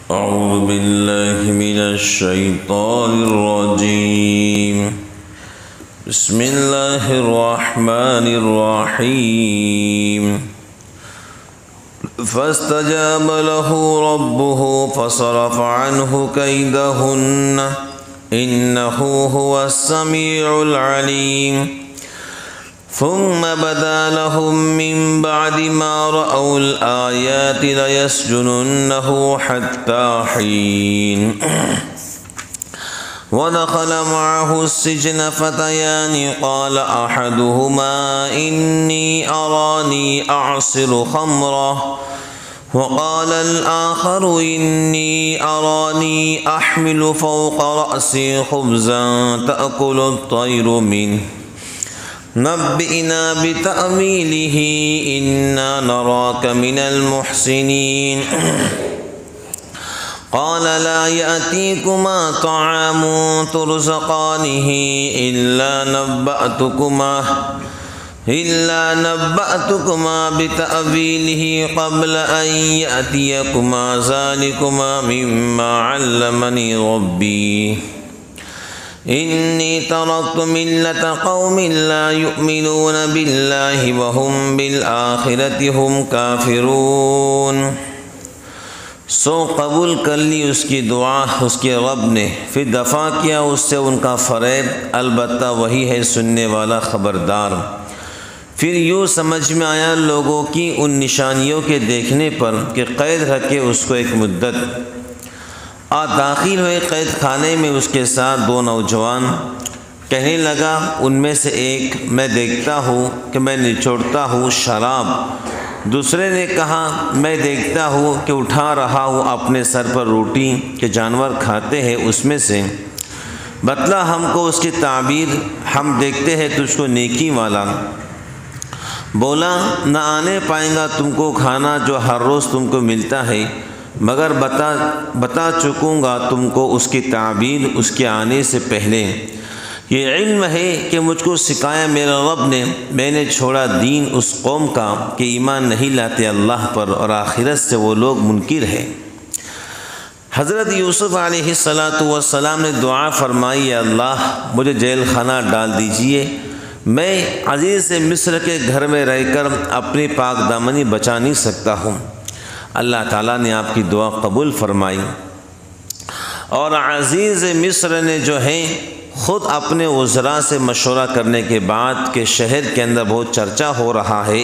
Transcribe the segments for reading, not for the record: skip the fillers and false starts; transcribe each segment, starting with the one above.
أعوذ بالله من الشيطان الرجيم. بسم الله الرحمن الرحيم. فاستجاب له ربه فصرف عنه كيدهن إنه هو السميع العليم. ثم بدا لهم من بعد ما رأوا الآيات ليسجننه حتى حين. ودخل معه السجن فتيان قال أحدهما إني أراني أعصر خمرا وقال الآخر إني أراني أحمل فوق رأسي خبزا تأكل الطير منه نبئنا بتأويله إنا نراك من المحسنين. قال لا يأتيكما طعام ترزقانه إلا نبأتكما بتأويله قبل أن يأتيكما ذلكما مما علمني ربي إني تركت ملة قوم لا يؤمنون بالله وهم بالآخرة هم كافرون. سو قبول کر لی اس کی دعا اس کے رب نے، پھر دفع کیا اس سے ان کا فریب، البتہ وہی ہے سننے والا خبردار. پھر یوں سمجھ میں آیا لوگوں کی ان نشانیوں کے دیکھنے پر کہ قید رکھے اس کو ایک مدت. داخل ہوئے قید خانے میں اس کے ساتھ دو نوجوان. کہنے لگا ان میں سے ایک، میں دیکھتا ہوں کہ میں نچوڑتا ہوں شراب. دوسرے نے کہا، میں دیکھتا ہوں کہ اٹھا رہا ہوں اپنے سر پر روٹی کہ جانور کھاتے ہیں اس میں سے. بتلا ہم کو اس کی تعبیر، ہم دیکھتے ہیں تجھ کو نیکی والا. بولا، نہ آنے پائیں گا تم کو کھانا جو ہر روز تم کو ملتا ہے، مگر بتا چکوں گا تم کو اس کی تعبیر اس کے آنے سے پہلے. یہ علم ہے کہ مجھ کو سکھایا میرا رب نے، میں نے چھوڑا دین اس قوم کا کہ ایمان نہیں لاتے اللہ پر اور آخرت سے وہ لوگ منکر ہیں. حضرت یوسف علیہ السلام نے دعا فرمائی، یا اللہ مجھے جیل خانہ ڈال دیجئے، میں عزیز سے مصر کے گھر میں رہ کر اپنی پاک دامنی بچا نہیں سکتا ہوں. اللہ تعالیٰ نے آپ کی دعا قبول فرمائی. اور عزیز مصر نے جو ہے خود اپنے وزراء سے مشورہ کرنے کے بعد کہ شہر کے اندر بہت چرچا ہو رہا ہے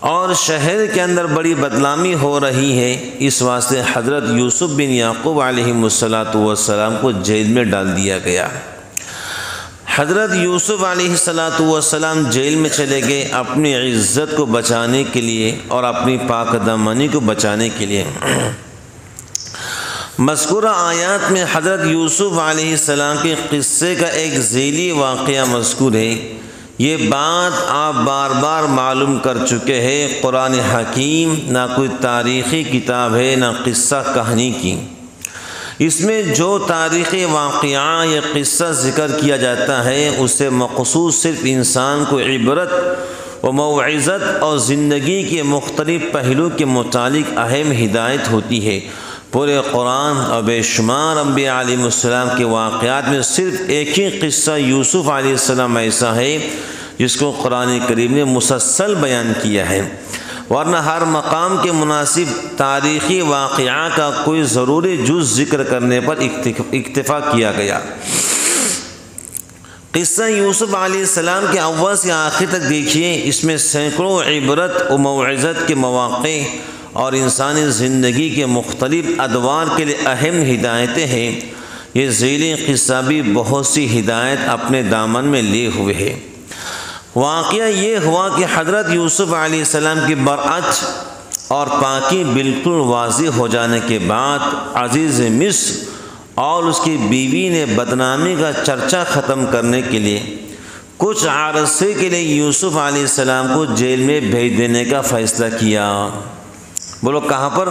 اور شہر کے اندر بڑی بدنامی ہو رہی ہے، اس واسطے حضرت یوسف بن یعقوب علیہ السلام کو جیل میں ڈال دیا گیا. حضرت یوسف علیہ السلام جیل میں چلے گئے اپنی عزت کو بچانے کے لیے اور اپنی پاک دامنی کو بچانے کے لیے. مذکورہ آیات میں حضرت یوسف علیہ السلام کے قصے کا ایک ذیلی واقعہ مذکور ہے. یہ بات آپ بار بار معلوم کر چکے ہیں. قرآن حکیم نہ کوئی تاریخی کتاب ہے نہ قصہ کہانی کی. اس میں جو تاریخی واقعہ یا قصہ ذکر کیا جاتا ہے اس سے مخصوص صرف انسان کو عبرت و موعظت اور زندگی کے مختلف پہلو کے متعلق اہم ہدایت ہوتی ہے. پورے قرآن اور بے شمار انبیاء علیہ السلام کے واقعات میں صرف ایک ہی قصہ یوسف علیہ السلام ایسا ہے جس کو قرآن کریم نے مسلسل بیان کیا ہے، ورنہ ہر مقام کے مناسب تاریخی واقعہ کا کوئی ضروری جز ذکر کرنے پر اکتفا کیا گیا. قصہ یوسف علیہ السلام کے اول سے آخر تک دیکھیے، اس میں سینکڑوں عبرت و موعظت کے مواقع اور انسانی زندگی کے مختلف ادوار کے لیے اہم ہدایتیں ہیں. یہ ذیلی قصہ بھی بہت سی ہدایت اپنے دامن میں لیے ہوئے ہے. واقعہ یہ ہوا کہ حضرت یوسف علیہ السلام کی برعت اور پاکی بالکل واضح ہو جانے کے بعد عزیز مصر اور اس کی بیوی نے بدنامی کا چرچا ختم کرنے کے لیے کچھ عرصے کے لیے یوسف علیہ السلام کو جیل میں بھیج دینے کا فیصلہ کیا. بولو کہاں پر؟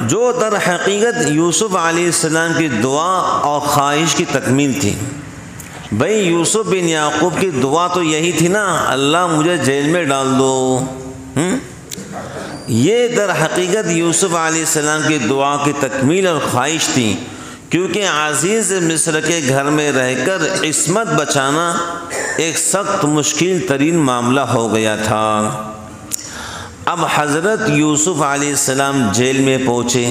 جو در حقیقت یوسف علیہ السلام کی دعا اور خواہش کی تکمیل تھی. بھائی یوسف بن یعقوب کی دعا تو یہی تھی نا، اللہ مجھے جیل میں ڈال دو. یہ در حقیقت یوسف علیہ السلام کی دعا کی تکمیل اور خواہش تھی، کیونکہ عزیز مصر کے گھر میں رہ کر عصمت بچانا ایک سخت مشکل ترین معاملہ ہو گیا تھا۔ اب حضرت یوسف علیہ السلام جیل میں پہنچے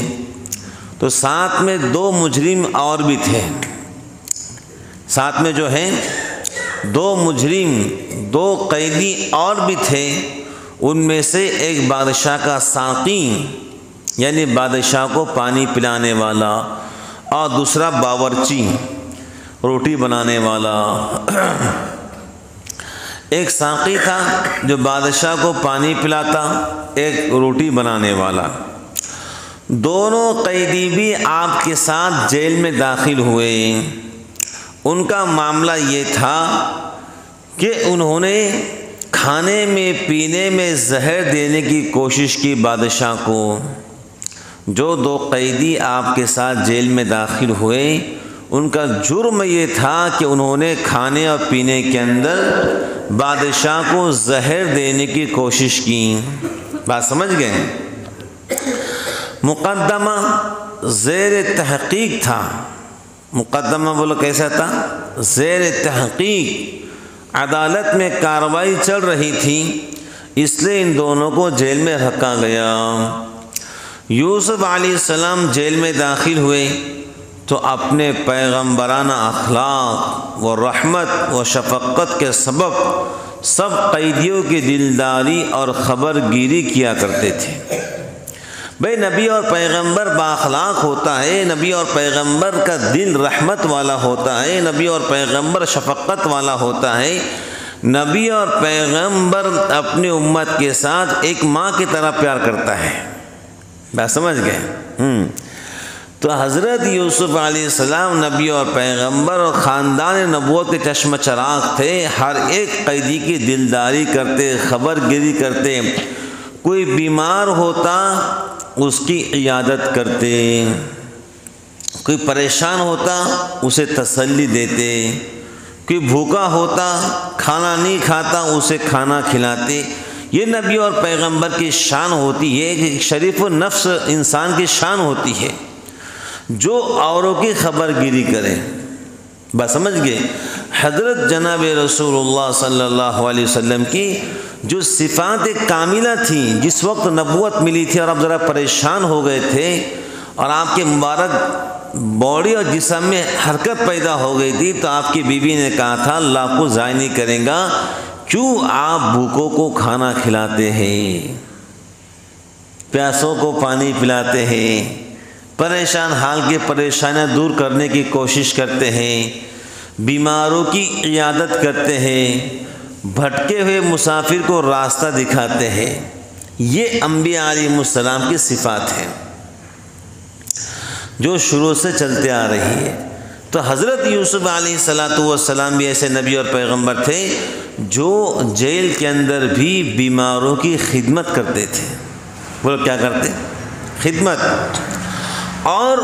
تو ساتھ میں 2 مجرم اور بھی تھے۔ ساتھ میں جو ہیں 2 مجرم، 2 قیدی اور بھی تھے۔ ان میں سے ایک بادشاہ کا ساقی، یعنی بادشاہ کو پانی پلانے والا، اور دوسرا باورچی، روٹی بنانے والا۔ ایک ساقی تھا جو بادشاہ کو پانی پلاتا، ایک روٹی بنانے والا۔ دونوں قیدی بھی آپ کے ساتھ جیل میں داخل ہوئے۔ ان کا معاملہ یہ تھا کہ انہوں نے کھانے میں پینے میں زہر دینے کی کوشش کی بادشاہ کو۔ جو 2 قیدی آپ کے ساتھ جیل میں داخل ہوئے، ان کا جرم یہ تھا کہ انہوں نے کھانے اور پینے کے اندر بادشاہ کو زہر دینے کی کوشش کی۔ بات سمجھ گئے؟ مقدمہ زیر تحقیق تھا۔ مقدمہ بولو کیسا تھا؟ زیر تحقیق، عدالت میں کارروائی چل رہی تھی، اس لیے ان دونوں کو جیل میں رکھا گیا۔ یوسف علیہ السلام جیل میں داخل ہوئے تو اپنے پیغمبرانہ اخلاق و رحمت و شفقت کے سبب سب قیدیوں کی دلداری اور خبر گیری کیا کرتے تھے۔ بھئی نبی اور پیغمبر بااخلاق ہوتا ہے، نبی اور پیغمبر کا دل رحمت والا ہوتا ہے، نبی اور پیغمبر شفقت والا ہوتا ہے۔ نبی اور پیغمبر اپنی امت کے ساتھ ایک ماں کی طرح پیار کرتا ہے۔ بات سمجھ گئے؟ تو حضرت یوسف علیہ السلام نبی اور پیغمبر اور خاندان نبوت کے چشم چراغ تھے۔ ہر ایک قیدی کی دلداری کرتے، خبر گیری کرتے، کوئی بیمار ہوتا اس کی عیادت کرتے، کوئی پریشان ہوتا اسے تسلی دیتے، کوئی بھوکا ہوتا کھانا نہیں کھاتا اسے کھانا کھلاتے۔ یہ نبی اور پیغمبر کی شان ہوتی ہے کہ شریف النفس انسان کی شان ہوتی ہے جو اوروں کی خبر گیری کرے۔ بس سمجھ گئے؟ حضرت جناب رسول اللہ صلی اللہ علیہ وسلم کی جو صفات کاملہ تھیں، جس وقت نبوت ملی تھی اور آپ ذرا پریشان ہو گئے تھے اور آپ کے مبارک باڈی اور جسم میں حرکت پیدا ہو گئی تھی، تو آپ کی بیوی نے کہا تھا اللہ کو ضائع نہیں کریں گا، کیوں آپ بھوکوں کو کھانا کھلاتے ہیں، پیاسوں کو پانی پلاتے ہیں، پریشان حال کی پریشانیاں دور کرنے کی کوشش کرتے ہیں، بیماروں کی عیادت کرتے ہیں، بھٹکے ہوئے مسافر کو راستہ دکھاتے ہیں۔ یہ انبیاء علیہ السلام کی صفات ہیں جو شروع سے چلتے آ رہی ہے۔ تو حضرت یوسف علیہ السلام بھی ایسے نبی اور پیغمبر تھے جو جیل کے اندر بھی بیماروں کی خدمت کرتے تھے۔ وہ کیا کرتے؟ خدمت۔ اور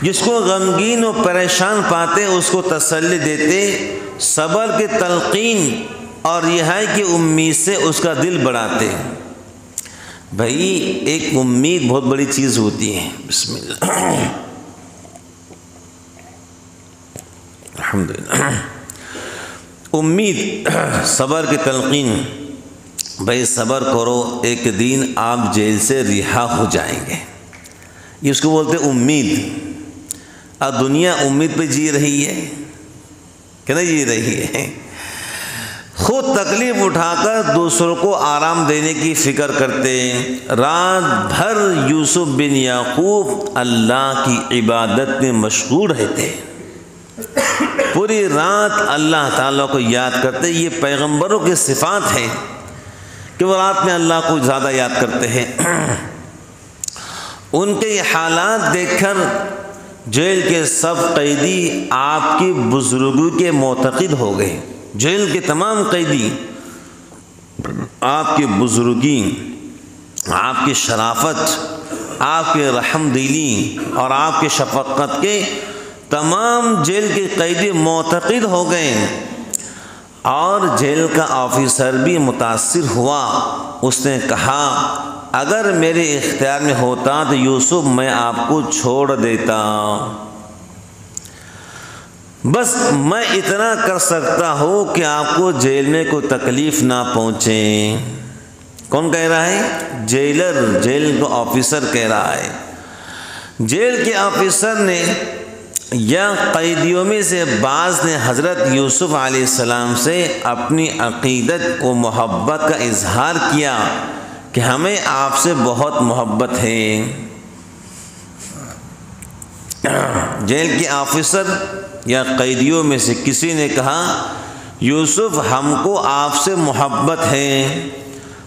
جس کو غمگین و پریشان پاتے اس کو تسلی دیتے، صبر کی تلقین اور رہائی کی امید سے اس کا دل بڑھاتے۔ بھائی ایک امید بہت بڑی چیز ہوتی ہے۔ بسم اللہ، الحمدللہ۔ امید، صبر کی تلقین۔ بھائی صبر کرو، ایک دن آپ جیل سے رہا ہو جائیں گے، یہ اس کو بولتے امید۔ اب دنیا امید پہ جی رہی ہے کہ نہیں جی رہی ہے؟ خود تکلیف اٹھا کر دوسروں کو آرام دینے کی فکر کرتے۔ رات بھر یوسف بن یعقوب اللہ کی عبادت میں مشغول رہتے، پوری رات اللہ تعالیٰ کو یاد کرتے۔ یہ پیغمبروں کی صفات ہے کہ وہ رات میں اللہ کو زیادہ یاد کرتے ہیں۔ ان کے یہ حالات دیکھ کر جیل کے سب قیدی آپ کی بزرگی کے معتقد ہو گئے۔ جیل کے تمام قیدی آپ کی بزرگی، آپ کی شرافت، آپ کی رحم دلی اور آپ کی شفقت کے تمام جیل کے قیدی معتقد ہو گئے۔ اور جیل کا آفیسر بھی متاثر ہوا۔ اس نے کہا اگر میرے اختیار میں ہوتا تو یوسف میں آپ کو چھوڑ دیتا، بس میں اتنا کر سکتا ہوں کہ آپ کو جیل میں کوئی تکلیف نہ پہنچے۔ کون کہہ رہا ہے؟ جیلر، جیل کا آفیسر کہہ رہا ہے۔ جیل کے آفیسر نے یا قیدیوں میں سے بعض نے حضرت یوسف علیہ السلام سے اپنی عقیدت و محبت کا اظہار کیا کہ ہمیں آپ سے بہت محبت ہے۔ جیل کے آفیسر یا قیدیوں میں سے کسی نے کہا یوسف ہم کو آپ سے محبت ہے،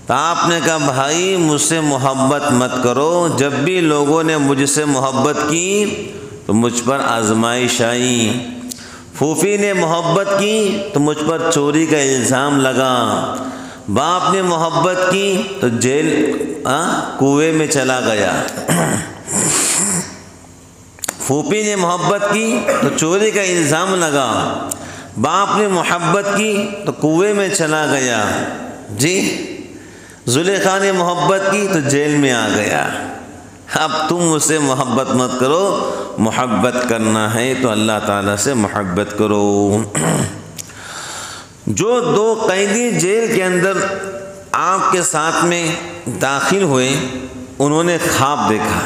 تو آپ نے کہا بھائی مجھ سے محبت مت کرو، جب بھی لوگوں نے مجھ سے محبت کی تو مجھ پر آزمائش آئی، پھوپھی نے محبت کی تو مجھ پر چوری کا الزام لگا، باپ نے محبت کی تو جیل کنویں میں چلا گیا، پھوپھی نے محبت کی تو چوری کا الزام لگا، باپ نے محبت کی تو کنویں میں چلا گیا، جی زلیخا نے محبت کی تو جیل میں آ گیا۔ اب تم مجھ سے محبت مت کرو، محبت کرنا ہے تو اللہ تعالیٰ سے محبت کرو۔ جو دو قیدی جیل کے اندر آپ کے ساتھ میں داخل ہوئے انہوں نے خواب دیکھا۔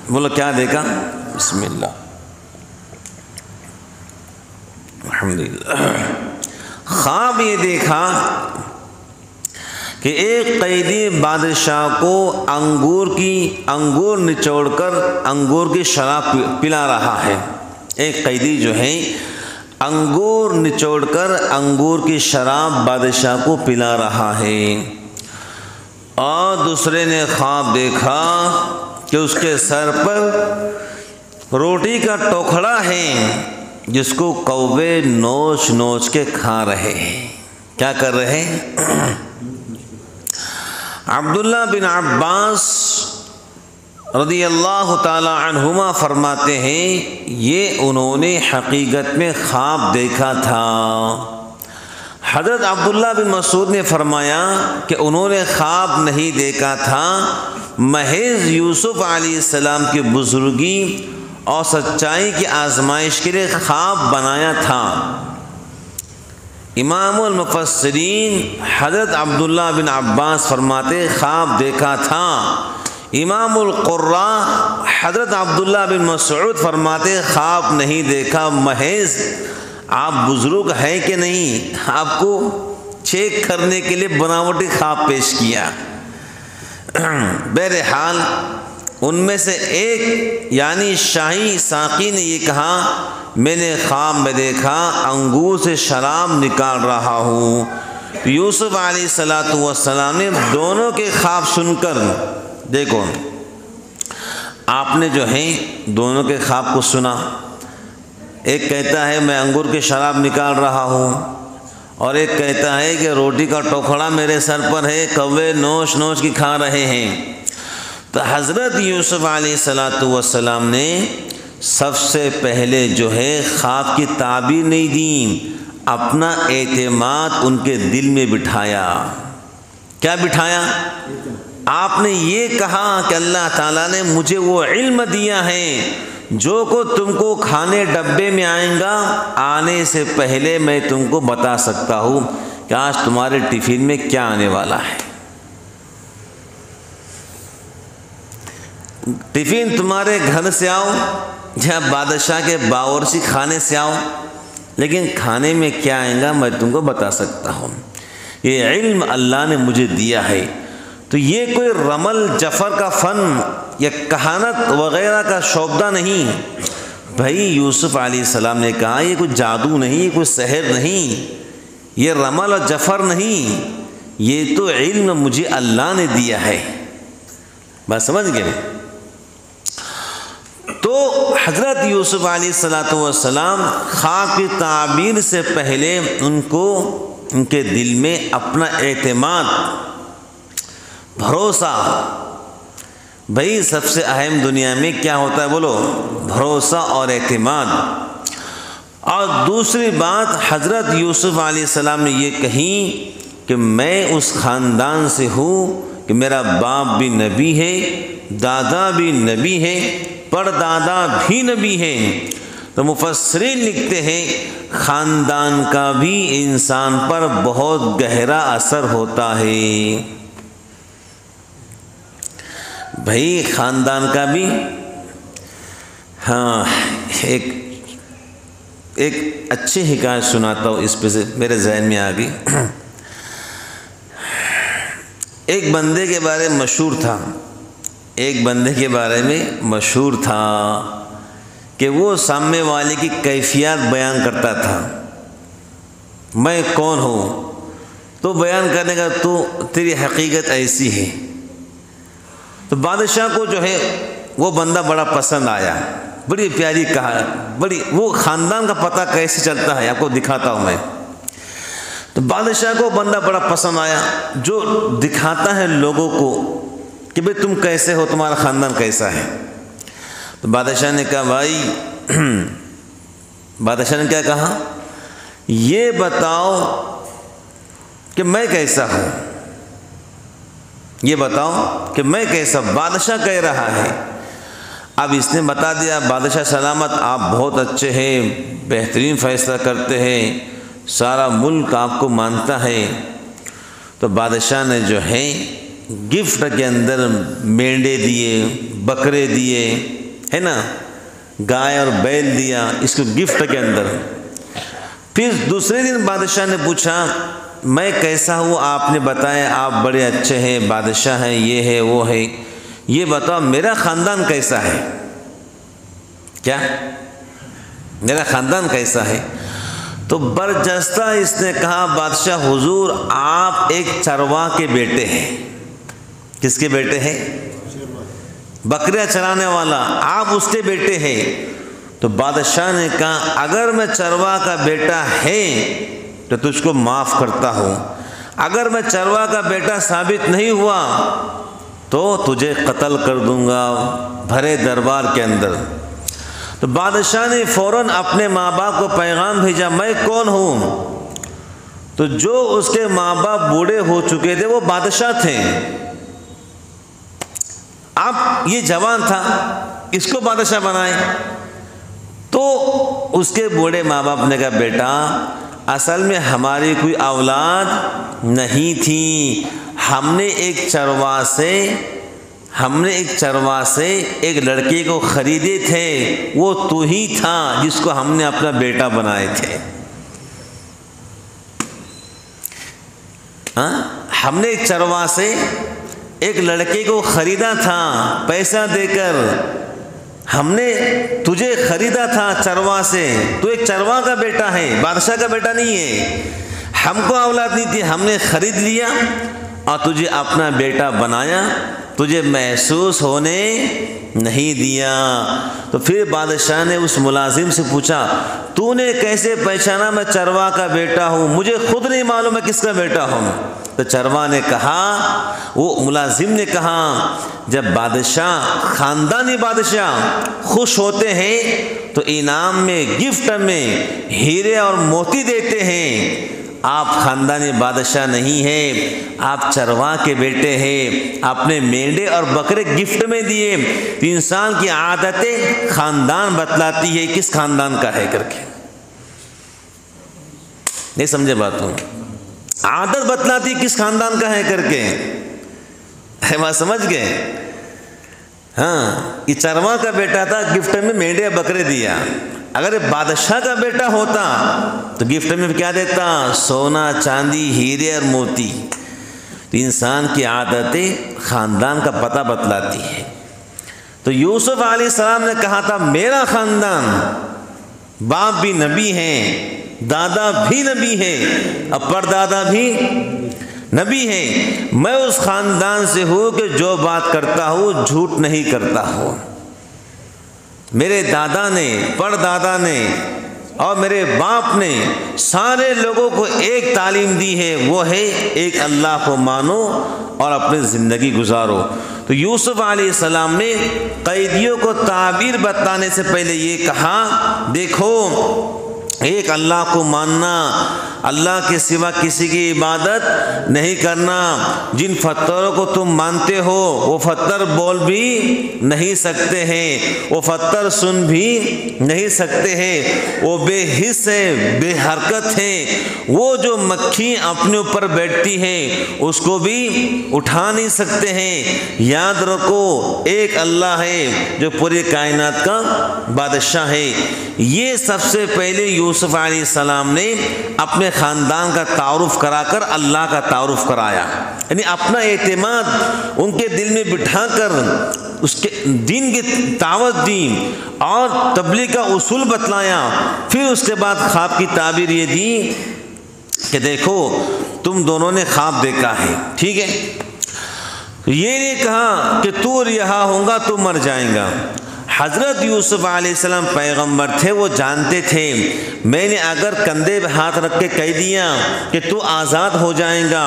بولو کیا دیکھا؟ بسم اللہ الحمدللہ۔ خواب یہ دیکھا کہ ایک قیدی بادشاہ کو انگور نچوڑ کر انگور کی شراب پلا رہا ہے۔ ایک قیدی جو ہے انگور نچوڑ کر انگور کی شراب بادشاہ کو پلا رہا ہے، اور دوسرے نے خواب دیکھا کہ اس کے سر پر روٹی کا ٹوکرا ہے جس کو کوے نوچ نوچ کے کھا رہے ہیں۔ کیا کر رہے ہیں؟ عبداللہ بن عباس رضی اللہ تعالی عنہما فرماتے ہیں یہ انہوں نے حقیقت میں خواب دیکھا تھا۔ حضرت عبداللہ بن مسعود نے فرمایا کہ انہوں نے خواب نہیں دیکھا تھا، محض یوسف علیہ السلام کی بزرگی اور سچائی کی آزمائش کے لیے خواب بنایا تھا۔ امام المفسرین حضرت عبداللہ بن عباس فرماتے خواب دیکھا تھا۔ امام القراء حضرت عبداللہ بن مسعود فرماتے خواب نہیں دیکھا، محض آپ بزرگ ہیں کہ نہیں آپ کو چیک کرنے کے لیے بناوٹی خواب پیش کیا۔ بہرحال ان میں سے ایک یعنی شاہی ساقی نے یہ کہا میں نے خواب میں دیکھا انگور سے شراب نکال رہا ہوں۔ یوسف علیہ السلام نے دونوں کے خواب سن کر، دیکھو آپ نے جو ہے دونوں کے خواب کو سنا، ایک کہتا ہے میں انگور کی شراب نکال رہا ہوں، اور ایک کہتا ہے کہ روٹی کا ٹوکرا میرے سر پر ہے، کوے نوچ نوچ کی کھا رہے ہیں۔ تو حضرت یوسف علیہ السلام نے سب سے پہلے جو ہے خواب کی تعبیر نہیں دی، اپنا اعتماد ان کے دل میں بٹھایا۔ کیا بٹھایا؟ آپ نے یہ کہا کہ اللہ تعالیٰ نے مجھے وہ علم دیا ہے جو کو تم کو کھانے ڈبے میں آئیں گا، آنے سے پہلے میں تم کو بتا سکتا ہوں کہ آج تمہارے ٹفن میں کیا آنے والا ہے۔ ٹفن تمہارے گھر سے آؤ یا بادشاہ کے باورچی خانے سے آؤ، لیکن کھانے میں کیا آئے گا میں تم کو بتا سکتا ہوں۔ یہ علم اللہ نے مجھے دیا ہے۔ تو یہ کوئی رمل جفر کا فن یا کہانت وغیرہ کا شعبہ نہیں۔ بھائی یوسف علیہ السلام نے کہا یہ کوئی جادو نہیں، یہ کوئی سحر نہیں، یہ رمل اور جفر نہیں، یہ تو علم مجھے اللہ نے دیا ہے۔ بات سمجھ گئے؟ تو حضرت یوسف علیہ السلام خواب کی تعبیر سے پہلے ان کے دل میں اپنا اعتماد، بھروسہ، بھائی سب سے اہم دنیا میں کیا ہوتا ہے بولو؟ بھروسہ اور اعتماد۔ اور دوسری بات حضرت یوسف علیہ السلام نے یہ کہی کہ میں اس خاندان سے ہوں کہ میرا باپ بھی نبی ہے، دادا بھی نبی ہے، پردادا بھی نبی ہے۔ تو مفسرین لکھتے ہیں خاندان کا بھی انسان پر بہت گہرا اثر ہوتا ہے۔ بھائی خاندان کا بھی، ہاں ایک اچھی حکایت سناتا ہوں، اس پہ سے میرے ذہن میں آ گئی۔ ایک بندے کے بارے میں مشہور تھا، ایک بندے کے بارے میں مشہور تھا کہ وہ سامنے والے کی کیفیات بیان کرتا تھا۔ میں کون ہوں؟ تو بیان کرنے کا تو تیری حقیقت ایسی ہے۔ تو بادشاہ کو جو ہے وہ بندہ بڑا پسند آیا، بڑی پیاری کہا، بڑی وہ خاندان کا پتہ کیسے چلتا ہے آپ کو دکھاتا ہوں میں۔ تو بادشاہ کو بندہ بڑا پسند آیا جو دکھاتا ہے لوگوں کو کہ بھئی تم کیسے ہو، تمہارا خاندان کیسا ہے۔ تو بادشاہ نے کہا بھائی بادشاہ نے کیا کہا، یہ بتاؤ کہ میں کیسا ہوں، یہ بتاؤ کہ میں کیسا۔ بادشاہ کہہ رہا ہے، اب اس نے بتا دیا بادشاہ سلامت آپ بہت اچھے ہیں، بہترین فیصلہ کرتے ہیں، سارا ملک آپ کو مانتا ہے۔ تو بادشاہ نے جو ہے گفٹ کے اندر مینڈے دیے، بکرے دیے، ہے نا، گائے اور بیل دیا اس کو گفٹ کے اندر۔ پھر دوسرے دن بادشاہ نے پوچھا میں کیسا ہوں، آپ نے بتایا آپ بڑے اچھے ہیں، بادشاہ ہیں، یہ ہے وہ ہے، یہ بتاؤ میرا خاندان کیسا ہے، کیا میرا خاندان کیسا ہے۔ تو برجستہ اس نے کہا بادشاہ حضور آپ ایک چرواہ کے بیٹے ہیں۔ کس کے بیٹے ہیں؟ بکریاں چرانے والا، آپ اس کے بیٹے ہیں۔ تو بادشاہ نے کہا اگر میں چرواہ کا بیٹا ہے تو تجھ کو معاف کرتا ہوں، اگر میں چرواہ کا بیٹا ثابت نہیں ہوا تو تجھے قتل کر دوں گا بھرے دربار کے اندر۔ تو بادشاہ نے فوراً اپنے ماں باپ کو پیغام بھیجا میں کون ہوں۔ تو جو اس کے ماں باپ بوڑھے ہو چکے تھے وہ بادشاہ تھے، اب یہ جوان تھا، اس کو بادشاہ بنائے۔ تو اس کے بوڑھے ماں باپ نے کہا بیٹا اصل میں ہماری کوئی اولاد نہیں تھی، ہم نے ایک چرواہ سے ایک لڑکے کو خریدے تھے، وہ تو ہی تھا جس کو ہم نے اپنا بیٹا بنائے تھے۔ ہم نے ایک چرواہ سے ایک لڑکے کو خریدا تھا پیسہ دے کر، ہم نے تجھے خریدا تھا چرواہ سے، تو ایک چرواہ کا بیٹا ہے، بادشاہ کا بیٹا نہیں ہے، ہم کو اولاد نہیں تھی، ہم نے خرید لیا اور تجھے اپنا بیٹا بنایا، تجھے محسوس ہونے نہیں دیا۔ تو پھر بادشاہ نے اس ملازم سے پوچھا تو نے کیسے پہچانا میں چرواہ کا بیٹا ہوں، مجھے خود نہیں معلوم میں کس کا بیٹا ہوں۔ تو چرواہ نے کہا، وہ ملازم نے کہا جب بادشاہ خاندانی بادشاہ خوش ہوتے ہیں تو انعام میں گفٹ میں ہیرے اور موتی دیتے ہیں، آپ خاندانی بادشاہ نہیں ہیں، آپ چرواہ کے بیٹے ہیں، آپ نے مینڈے اور بکرے گفٹ میں دیے۔ تو انسان کی عادتیں خاندان بتلاتی ہے کس خاندان کا ہے کر کے، نہیں سمجھے بات ہوں، عادت بتلاتی کس خاندان کا ہے کر کے، ہے بات سمجھ گئے۔ ہاں یہ چرواہ کا بیٹا تھا، گفٹ میں مینڈے بکرے دیا، اگر بادشاہ کا بیٹا ہوتا تو گفٹ میں کیا دیتا، سونا چاندی ہیرے اور موتی۔ تو انسان کی عادتیں خاندان کا پتہ بتلاتی ہے۔ تو یوسف علیہ السلام نے کہا تھا میرا خاندان، باپ بھی نبی ہیں، دادا بھی نبی ہے اور پردادا بھی نبی ہے، میں اس خاندان سے ہوں کہ جو بات کرتا ہوں جھوٹ نہیں کرتا ہوں۔ میرے دادا نے، پردادا نے اور میرے باپ نے سارے لوگوں کو ایک تعلیم دی ہے، وہ ہے ایک اللہ کو مانو اور اپنی زندگی گزارو۔ تو یوسف علیہ السلام نے قیدیوں کو تعبیر بتانے سے پہلے یہ کہا دیکھو ایک اللہ کو ماننا، اللہ کے سوا کسی کی عبادت نہیں کرنا۔ جن پتھروں کو تم مانتے ہو وہ پتھر بول بھی نہیں سکتے ہیں، وہ پتھر سن بھی نہیں سکتے ہیں، وہ بے حس ہے، بے حرکت ہے۔ وہ جو مکھی اپنے اوپر بیٹھتی ہے اس کو بھی اٹھا نہیں سکتے ہیں۔ یاد رکھو ایک اللہ ہے جو پوری کائنات کا بادشاہ ہے۔ یہ سب سے پہلے یوسف علیہ السلام نے اپنے خاندان کا تعارف کرا کر اللہ کا تعارف کرایا، یعنی اپنا اعتماد ان کے دل میں بٹھا کر اس کے دین کی دعوت دی اور تبلیغ کا اصول بتلایا۔ پھر اس کے بعد خواب کی تعبیر یہ دی کہ دیکھو تم دونوں نے خواب دیکھا ہے، ٹھیک ہے، یہ نہیں کہا کہ تو رہا ہوگا تو مر جائیں گا۔ حضرت یوسف علیہ السلام پیغمبر تھے، وہ جانتے تھے میں نے اگر کندھے پہ ہاتھ رکھ کے کہہ دیا کہ تو آزاد ہو جائیں گا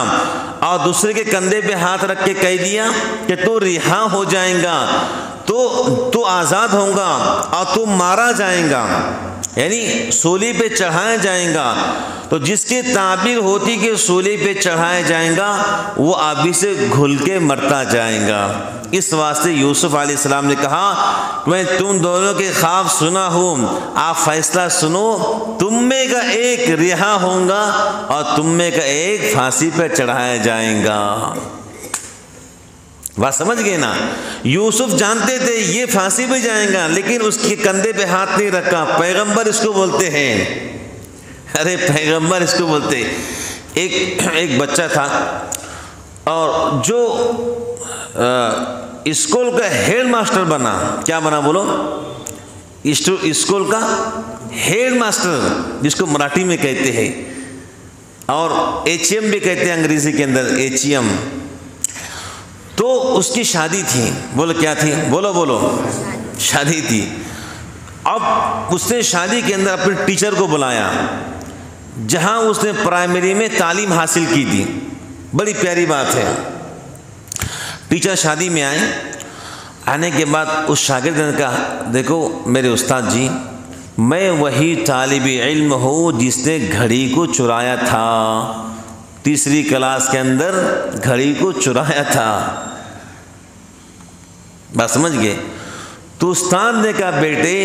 اور دوسرے کے کندھے پہ ہاتھ رکھ کے کہہ دیا کہ تو رہا ہو جائیں گا تو آزاد ہوگا اور تو مارا جائیں گا، یعنی سولی پہ چڑھایا جائیں گا۔ تو جس کی تعبیر ہوتی کہ سولی پہ چڑھایا جائیں گا وہ آبی سے گھل کے مرتا جائیں گا۔ اس واسطے یوسف علیہ السلام نے کہا میں تم دونوں کے خواب سنا ہوں، آپ فیصلہ سنو، تم میں کا ایک رہا ہوگا اور تم میں کا ایک پھانسی پہ چڑھایا جائیں گا۔ بات سمجھ گئے نا؟ یوسف جانتے تھے یہ پھانسی پہ جائیں گا لیکن اس کے کندھے پہ ہاتھ نہیں رکھا۔ پیغمبر اس کو بولتے ہیں، ارے پیغمبر اس کو بولتے۔ ایک بچہ تھا اور جو اسکول کا ہیڈ ماسٹر بنا، کیا بنا بولو؟ اسکول کا ہیڈ ماسٹر، جس کو مراٹھی میں کہتے ہیں اور HM بھی کہتے ہیں انگریزی کے اندر، HM۔ تو اس کی شادی تھی، بولو کیا تھی؟ بولو شادی تھی۔ اب اس نے شادی کے اندر اپنے ٹیچر کو بلایا جہاں اس نے پرائمری میں تعلیم حاصل کی تھی۔ بڑی پیاری بات ہے، ٹیچر شادی میں آنے کے بعد اس شاگرد نے کہا دیکھو میرے استاد جی، میں وہی طالب علم ہوں جس نے گھڑی کو چرایا تھا، تیسری کلاس کے اندر گھڑی کو چرایا تھا۔ بات سمجھ گئے؟ تو استاد نے کہا بیٹے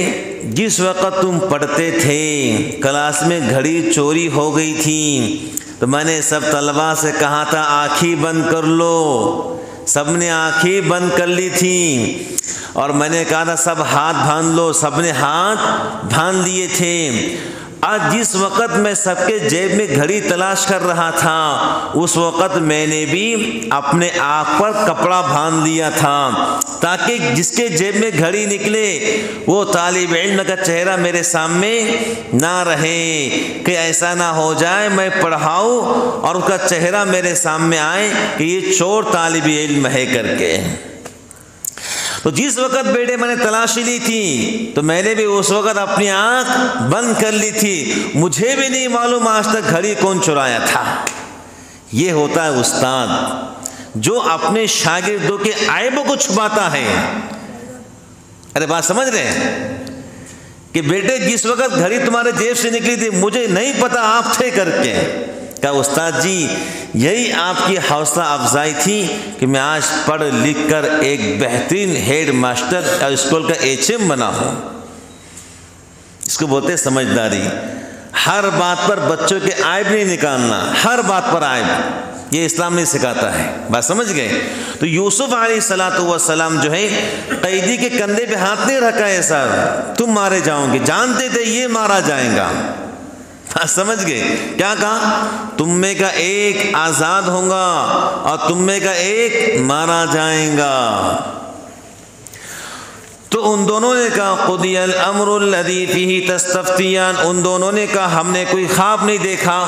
جس وقت تم پڑھتے تھے کلاس میں گھڑی چوری ہو گئی تھی تو میں نے سب طلباء سے کہا تھا آنکھیں بند کر لو، سب نے آنکھیں بند کر لی تھی، اور میں نے کہا تھا سب ہاتھ باندھ لو، سب نے ہاتھ باندھ لیے تھے۔ آج جس وقت میں سب کے جیب میں گھڑی تلاش کر رہا تھا اس وقت میں نے بھی اپنے آنکھ پر کپڑا باندھ لیا تھا تاکہ جس کے جیب میں گھڑی نکلے وہ طالب علم کا چہرہ میرے سامنے نہ رہے، کہ ایسا نہ ہو جائے میں پڑھاؤں اور اس کا چہرہ میرے سامنے آئے کہ یہ چور طالب علم ہے کر کے۔ تو جس وقت بیٹے میں نے تلاشی لی تھی تو میں نے بھی اس وقت اپنی آنکھ بند کر لی تھی، مجھے بھی نہیں معلوم آج تک گھڑی کون چرایا تھا۔ یہ ہوتا ہے استاد جو اپنے شاگردوں کے عیبوں کو چھپاتا ہے۔ ارے بات سمجھ رہے ہیں کہ بیٹے جس وقت گھڑی تمہارے جیب سے نکلی تھی مجھے نہیں پتا آپ تھے کر کے۔ کہا استاد جی یہی آپ کی حوصلہ افزائی تھی کہ میں آج پڑھ لکھ کر ایک بہترین ہیڈ ماسٹر اور اسکول کا HM بنا ہوں۔ اس کو بولتے سمجھداری۔ ہر بات پر بچوں کے عیب نہیں نکالنا، ہر بات پر عیب، یہ اسلام نہیں سکھاتا ہے۔ بات سمجھ گئے؟ تو یوسف علیہ السلام جو ہے قیدی کے کندھے پہ ہاتھ نہیں رکھا ہے صاحب تم مارے جاؤ گے، جانتے تھے یہ مارا جائیں گا۔ سمجھ گئے؟ کیا کہا؟ تم میں کا ایک آزاد ہوگا اور تم میں کا ایک مارا جائیں گا۔ تو ان دونوں نے کہا قضی الامر الذی فیہ تستفتیان، ان دونوں نے کہا ہم نے کوئی خواب نہیں دیکھا،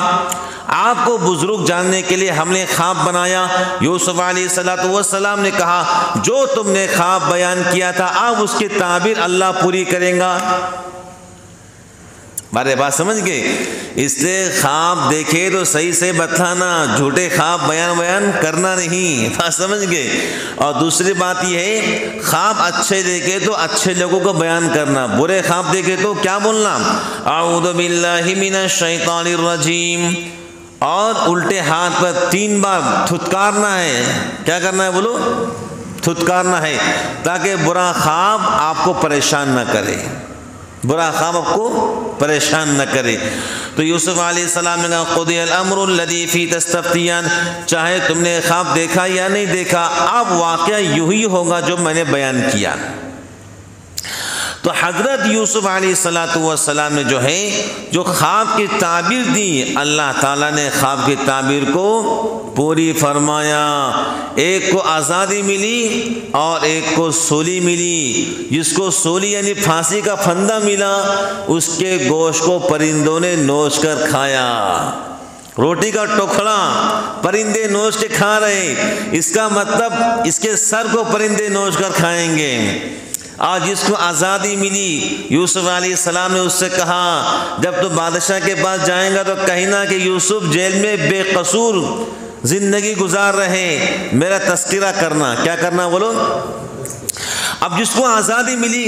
آپ کو بزرگ جاننے کے لیے ہم نے خواب بنایا۔ یوسف علیہ السلام نے کہا جو تم نے خواب بیان کیا تھا اب اس کی تعبیر اللہ پوری کریں گا۔ بارے بات سمجھ گئے؟ اس لیے خواب دیکھے تو صحیح سے بتلانا، جھوٹے خواب بیان کرنا نہیں، بات سمجھ گئے؟ اور دوسری بات یہ ہے خواب اچھے دیکھے تو اچھے لوگوں کو بیان کرنا، برے خواب دیکھے تو کیا بولنا؟ اعوذ باللہ من الشیطان الرجیم، اور الٹے ہاتھ پر 3 بار تھتکارنا ہے۔ کیا کرنا ہے بولو؟ تھتکارنا ہے، تاکہ برا خواب آپ کو پریشان نہ کرے، برا خواب آپ کو پریشان نہ کرے۔ تو یوسف علیہ السلام نے کہا قضی الامر الذی فی تستفتیان، چاہے تم نے خواب دیکھا یا نہیں دیکھا، اب واقعہ یوں ہی ہوگا جو میں نے بیان کیا۔ تو حضرت یوسف علیہ السلام نے جو ہے جو خواب کی تعبیر دی، اللہ تعالیٰ نے خواب کی تعبیر کو پوری فرمایا۔ ایک کو آزادی ملی اور ایک کو سولی ملی۔ جس کو سولی یعنی پھانسی کا پھندا ملا، اس کے گوشت کو پرندوں نے نوچ کر کھایا۔ روٹی کا ٹکڑا پرندے نوچ کے کھا رہے، اس کا مطلب اس کے سر کو پرندے نوچ کر کھائیں گے۔ اور جس کو آزادی ملی، یوسف علیہ السلام نے اس سے کہا جب تو بادشاہ کے پاس جائیں گا تو کہنا کہ یوسف جیل میں بے قصور زندگی گزار رہے، میرا تذکرہ کرنا۔ کیا کرنا بولو؟ اب جس کو آزادی ملی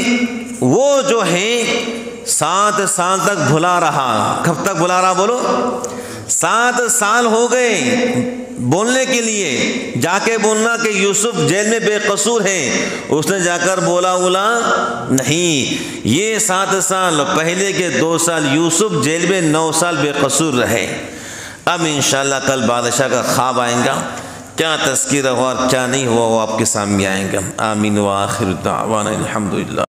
وہ جو ہے 7 سال تک بھلا رہا۔ کب تک بھلا رہا بولو؟ 7 سال ہو گئے بولنے کے لیے، جا کے بولنا کہ یوسف جیل میں بے قصور ہے، اس نے جا کر بولا نہیں۔ یہ 7 سال پہلے کے 2 سال یوسف جیل میں 9 سال بے قصور رہے۔ اب انشاءاللہ کل بادشاہ کا خواب آئیں گا، کیا تذکرہ ہوا اور کیا نہیں ہوا وہ آپ کے سامنے آئیں گا۔ آمین وآخر دعوانا الحمدللہ۔